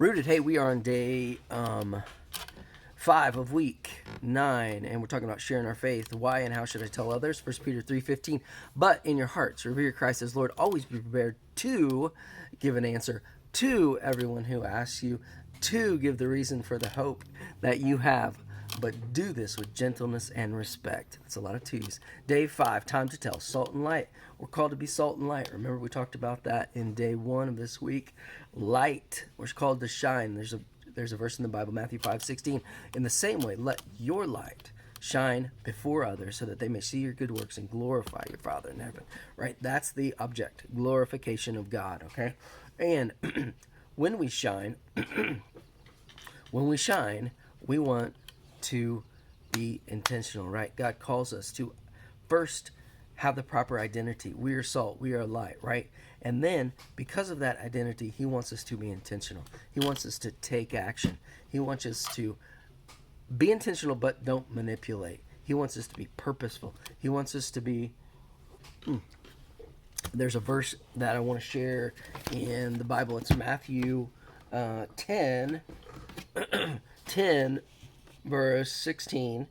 Rooted. Hey, we are on day 5 of week 9, and we're talking about sharing our faith. Why and how should I tell others? 1 Peter 3:15. But in your hearts, revere Christ as Lord. Always be prepared to give an answer to everyone who asks you, to give the reason for the hope that you have. But do this with gentleness and respect. That's a lot of twos. Day 5, time to tell. Salt and light. We're called to be salt and light. Remember, we talked about that in day 1 of this week. Light. We're called to shine. There's a verse in the Bible, Matthew 5:16. In the same way, let your light shine before others so that they may see your good works and glorify your Father in heaven. Right? That's the object. Glorification of God. Okay? And when we shine, we want to be intentional, right? God calls us to first have the proper identity. We are salt, we are light, right? And then because of that identity, he wants us to be intentional. He wants us to take action. He wants us to be intentional but don't manipulate. He wants us to be purposeful. He wants us to be There's a verse that I want to share in the Bible. It's Matthew 10 verse 16,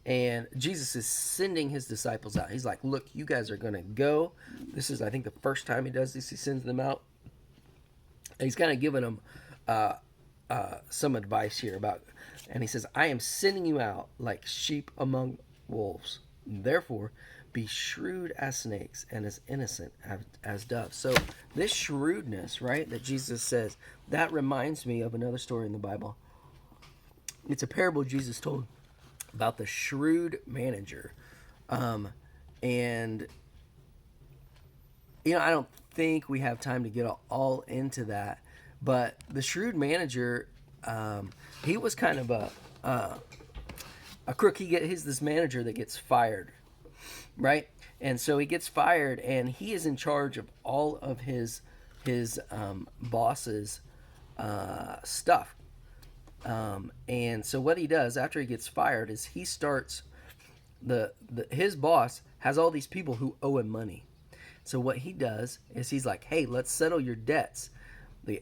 and Jesus is sending his disciples out. He's like, look, you guys are going to go. This is, I think, the first time he does this. He sends them out. And he's kind of giving them some advice here about, and he says, I am sending you out like sheep among wolves. Therefore, be shrewd as snakes and as innocent as doves. So this shrewdness, right, that Jesus says, that reminds me of another story in the Bible. It's a parable Jesus told about the shrewd manager. And, I don't think we have time to get all into that. But the shrewd manager, he was kind of a crook. He's this manager that gets fired, right? And so he gets fired, and he is in charge of all of his boss's stuff. And so what he does after he gets fired is he starts his boss has all these people who owe him money. So what he does is he's like, hey, let's settle your debts.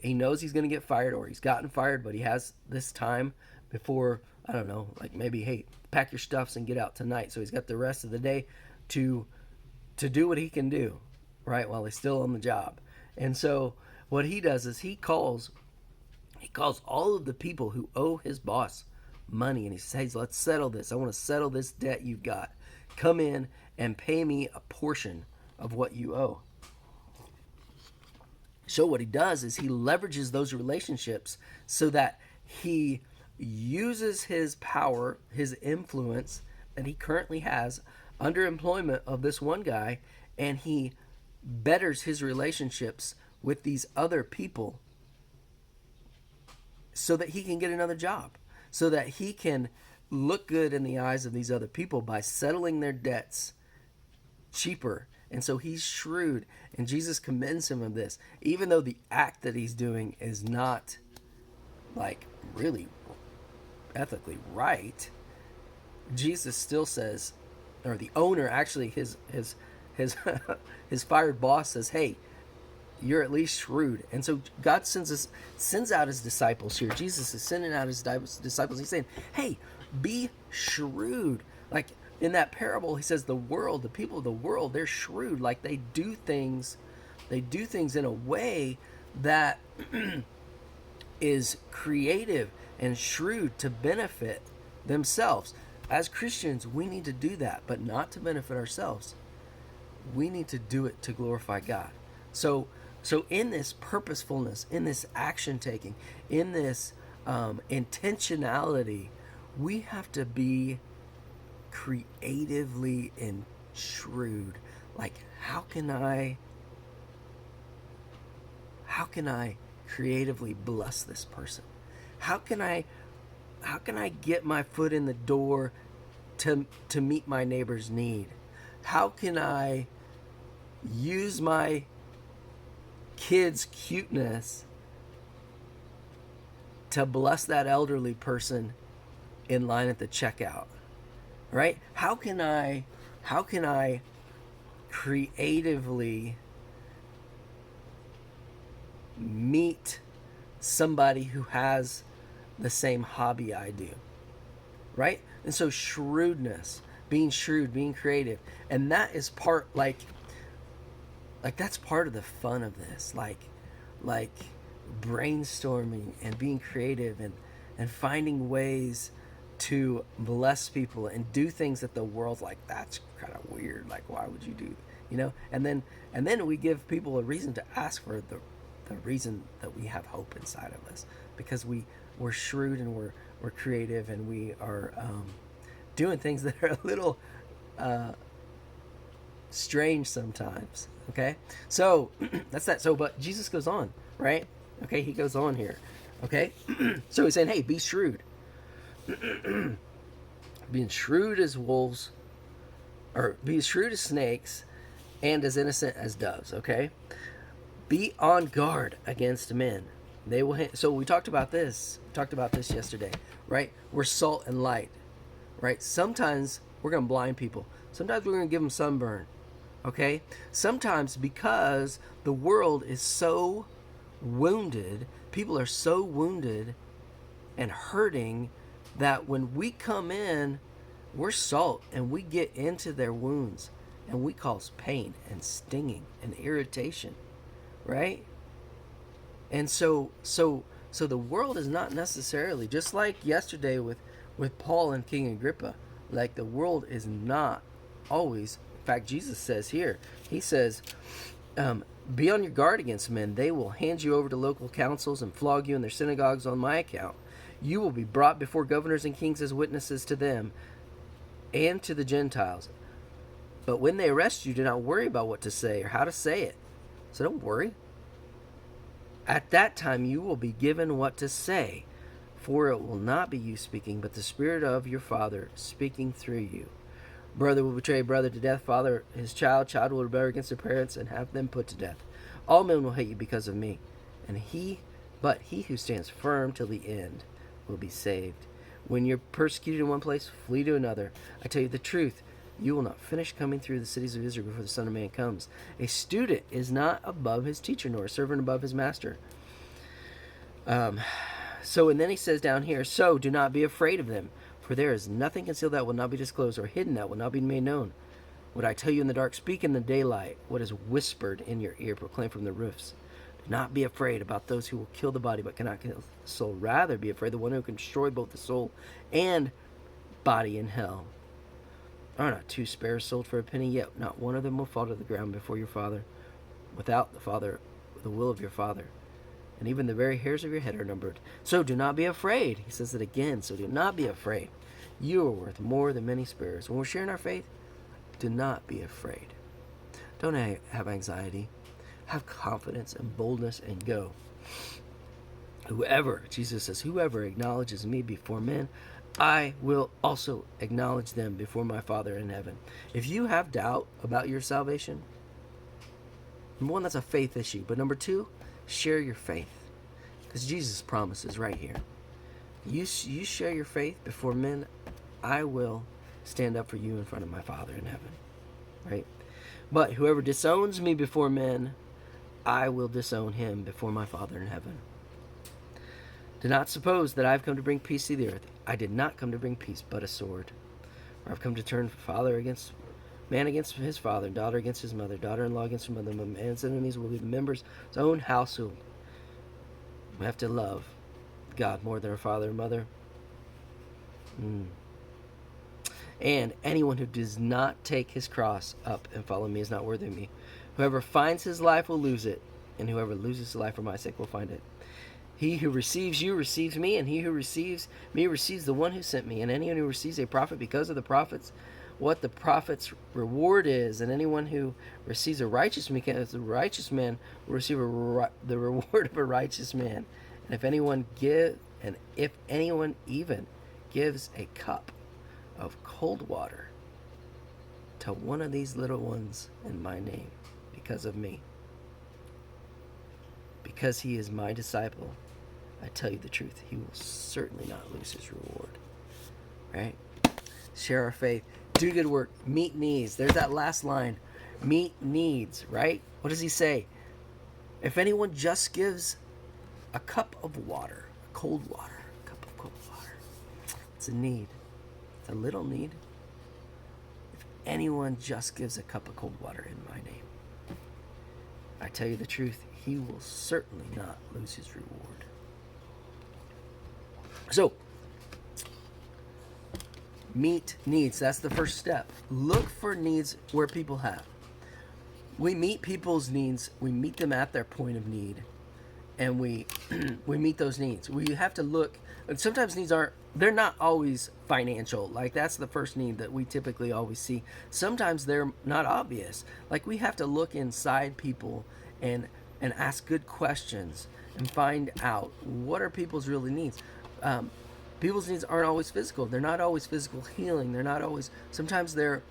He knows he's going to get fired, or he's gotten fired, but he has this time before, I don't know, like maybe, hey, pack your stuffs and get out tonight. So he's got the rest of the day to do what he can do, right, while he's still on the job. And so what he does is he calls all of the people who owe his boss money, and he says, let's settle this. I want to settle this debt you've got. Come in and pay me a portion of what you owe. So what he does is he leverages those relationships so that he uses his power, his influence that he currently has under employment of this one guy, and he betters his relationships with these other people so that he can get another job, so that he can look good in the eyes of these other people by settling their debts cheaper. And so he's shrewd, and Jesus commends him of this. Even though the act that he's doing is not like really ethically right, Jesus still says, or the owner, actually his his fired boss says, hey, you're at least shrewd. And so God sends out his disciples here. Jesus is sending out his disciples. He's saying, hey, be shrewd. Like in that parable, he says the people of the world, they're shrewd. Like they do things in a way that is creative and shrewd to benefit themselves. As Christians, we need to do that, but not to benefit ourselves. We need to do it to glorify God. So in this purposefulness, in this action taking, in this intentionality, we have to be creatively and shrewd. Like, how can I creatively bless this person? How can I get my foot in the door to meet my neighbor's need? How can I use my kids' cuteness to bless that elderly person in line at the checkout? Right? How can I creatively meet somebody who has the same hobby I do, right? And so shrewdness, being shrewd, being creative, and that is part like that's part of the fun of this, like brainstorming and being creative and finding ways to bless people and do things that the world's like, that's kind of weird, like why would you do, and then we give people a reason to ask for the reason that we have hope inside of us, because we're shrewd and we're creative, and we are doing things that are a little strange sometimes. Okay, so that's that. So, but Jesus goes on, right? Okay, he goes on here. Okay, so he's saying, hey, be shrewd. Being shrewd as wolves, or be as shrewd as snakes, and as innocent as doves. Okay, be on guard against men. They will. So we talked about this. Yesterday, right? We're salt and light, right? Sometimes we're gonna blind people. Sometimes we're gonna give them sunburn. Okay? Sometimes, because the world is so wounded, people are so wounded and hurting, that when we come in, we're salt and we get into their wounds and we cause pain and stinging and irritation, right? And so the world is not necessarily, just like yesterday with Paul and King Agrippa, like the world is not always. In fact, Jesus says here, he says, be on your guard against men. They will hand you over to local councils and flog you in their synagogues on my account. You will be brought before governors and kings as witnesses to them and to the Gentiles. But when they arrest you, do not worry about what to say or how to say it. So don't worry. At that time you will be given what to say, for it will not be you speaking, but the Spirit of your Father speaking through you. Brother will betray brother to death, father his child, child will rebel against their parents and have them put to death. All men will hate you because of me, but he who stands firm till the end will be saved. When you're persecuted in one place, flee to another. I tell you the truth, you will not finish coming through the cities of Israel before the Son of Man comes. A student is not above his teacher, nor a servant above his master. And then he says down here, so do not be afraid of them. For there is nothing concealed that will not be disclosed, or hidden that will not be made known. What I tell you in the dark, speak in the daylight. What is whispered in your ear, proclaim from the roofs. Do not be afraid about those who will kill the body, but cannot kill the soul. Rather, be afraid of the one who can destroy both the soul and body in hell. Are not 2 sparrows sold for a penny? Yet not one of them will fall to the ground before your Father, without the will of your Father. And even the very hairs of your head are numbered. So do not be afraid. He says it again. So do not be afraid. You are worth more than many sparrows. When we're sharing our faith, do not be afraid. Don't have anxiety. Have confidence and boldness and go. Jesus says, whoever acknowledges me before men, I will also acknowledge them before my Father in heaven. If you have doubt about your salvation, number one, that's a faith issue. But number two, share your faith, because Jesus promises right here, you share your faith before men, I will stand up for you in front of my Father in heaven, right? But whoever disowns me before men, I will disown him before my Father in heaven. Do not suppose that I have come to bring peace to the earth. I did not come to bring peace, but a sword. For I have come to turn man against his father, daughter against his mother, daughter-in-law against her mother. Man's enemies will be the members of his own household. We have to love God more than our father and mother. And anyone who does not take his cross up and follow me is not worthy of me. Whoever finds his life will lose it, and whoever loses his life for my sake will find it. He who receives you receives me, and he who receives me receives the one who sent me. And anyone who receives a prophet because of the prophets, what the prophet's reward is, and anyone who receives a righteous man will receive the reward of a righteous man. And if anyone even gives a cup of cold water to one of these little ones in my name, because of me, because he is my disciple, I tell you the truth, he will certainly not lose his reward. Right? Share our faith. Do good work. Meet needs. There's that last line. Meet needs, right? What does he say? If anyone just gives a cup of water, cold water, a cup of cold water. It's a need. It's a little need. If anyone just gives a cup of cold water in my name, I tell you the truth, he will certainly not lose his reward. So, meet needs. That's the first step. Look for needs where people have. We meet people's needs. We meet them at their point of need, and we meet those needs. We have to look. And sometimes needs they're not always financial. Like, that's the first need that we typically always see. Sometimes they're not obvious. Like, we have to look inside people and ask good questions and find out what are people's really needs. People's needs aren't always physical. They're not always physical healing. They're not always. Sometimes they're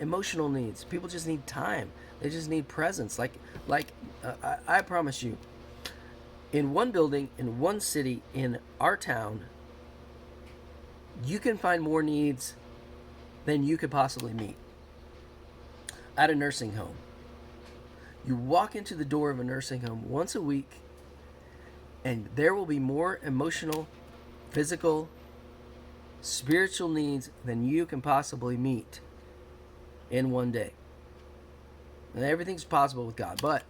emotional needs. People just need time. They just need presence. I promise you, in one building, in one city, in our town, you can find more needs than you could possibly meet. At a nursing home, you walk into the door of a nursing home once a week, and there will be more emotional, physical, spiritual needs than you can possibly meet in one day. And everything's possible with God. But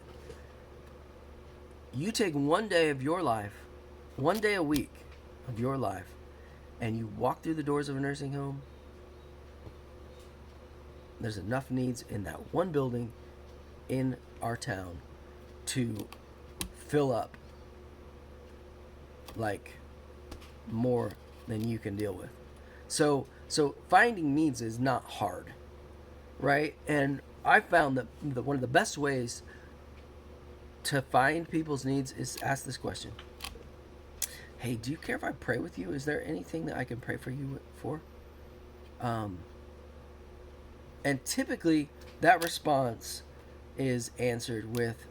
you take one day of your life, one day a week of your life, and you walk through the doors of a nursing home, there's enough needs in that one building in our town to fill up like more than you can deal with. So finding needs is not hard, right? And I found that one of the best ways to find people's needs is ask this question. Hey, do you care if I pray with you? Is there anything that I can pray for you for? And typically that response is answered with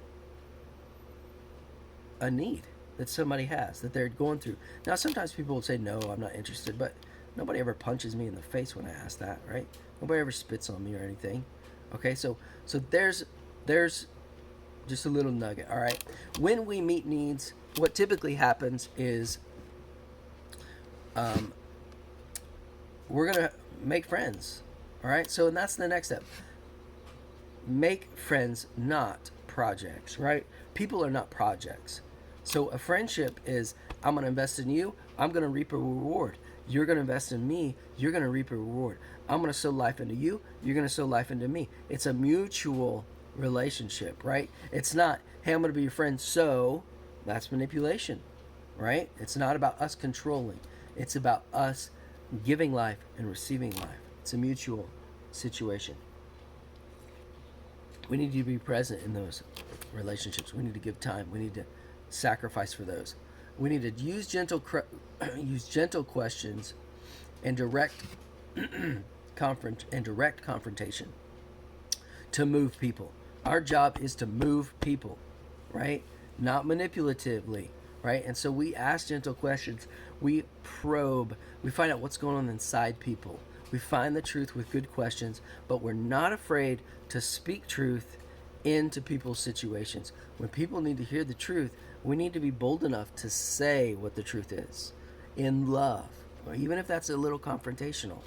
a need that somebody has, that they're going through. Now, sometimes people will say, no, I'm not interested, but nobody ever punches me in the face when I ask that, right? Nobody ever spits on me or anything. Okay, so there's just a little nugget, all right? When we meet needs, what typically happens is we're going to make friends, all right? So that's the next step. Make friends, not projects, right? People are not projects. So a friendship is, I'm going to invest in you, I'm going to reap a reward. You're going to invest in me, you're going to reap a reward. I'm going to sow life into you, you're going to sow life into me. It's a mutual relationship, right? It's not, hey, I'm going to be your friend, so that's manipulation, right? It's not about us controlling. It's about us giving life and receiving life. It's a mutual situation. We need to be present in those relationships. We need to give time. We need to sacrifice for those. We need to use gentle questions and direct confrontation to move people. Our job is to move people, right? Not manipulatively, right? And so we ask gentle questions. We probe. We find out what's going on inside people. We find the truth with good questions, but we're not afraid to speak truth into people's situations. When people need to hear the truth, we need to be bold enough to say what the truth is in love, even if that's a little confrontational.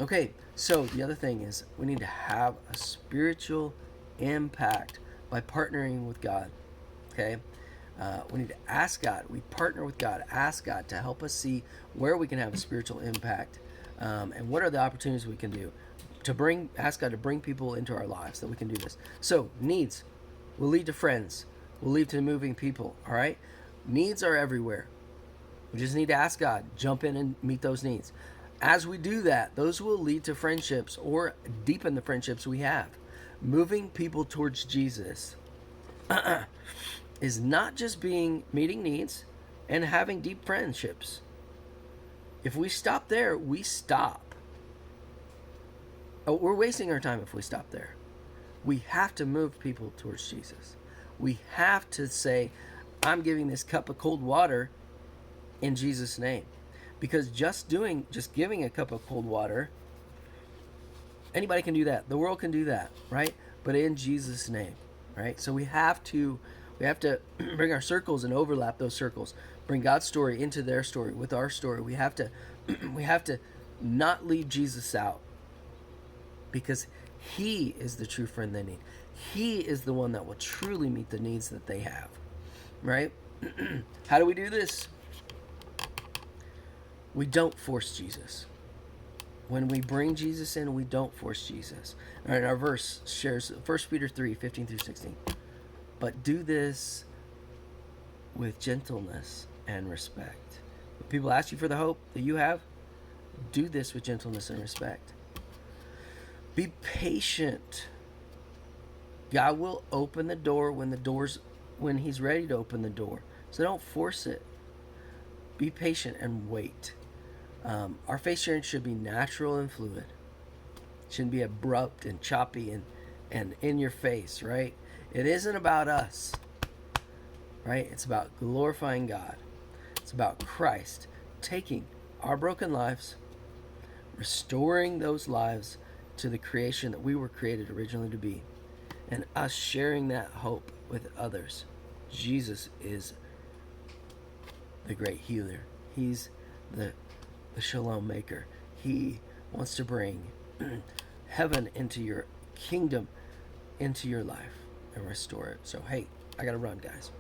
Okay, so the other thing is we need to have a spiritual impact by partnering with God. Okay, we need to ask God. We partner with God, ask God to help us see where we can have a spiritual impact, and what are the opportunities we can do to ask God to bring people into our lives that we can do this. So needs will lead to friends, will lead to moving people. All right, needs are everywhere. We just need to ask God, jump in and meet those needs. As we do that, those will lead to friendships or deepen the friendships we have. Moving people towards Jesus is not just meeting needs and having deep friendships. If we stop there, we stop. We're wasting our time if we stop there. We have to move people towards Jesus. We have to say, I'm giving this cup of cold water in Jesus' name. Because just giving a cup of cold water, anybody can do that. The world can do that, right? But in Jesus' name, right? So we have to We have to bring our circles and overlap those circles. Bring God's story into their story with our story. We have to we have to not leave Jesus out, because he is the true friend they need. He is the one that will truly meet the needs that they have. Right? How do we do this? We don't force Jesus. When we bring Jesus in, we don't force Jesus. All right, our verse shares 1 Peter 3, 15 through 16. But do this with gentleness and respect. When people ask you for the hope that you have, do this with gentleness and respect. Be patient. God will open the door when he's ready to open the door. So don't force it. Be patient and wait. Our faith sharing should be natural and fluid. It shouldn't be abrupt and choppy and in your face, right? It isn't about us, right? It's about glorifying God. It's about Christ taking our broken lives, restoring those lives to the creation that we were created originally to be, and us sharing that hope with others. Jesus is the great healer. He's the shalom maker. He wants to bring heaven into your kingdom, into your life, and restore it. So, hey, I got to run, guys.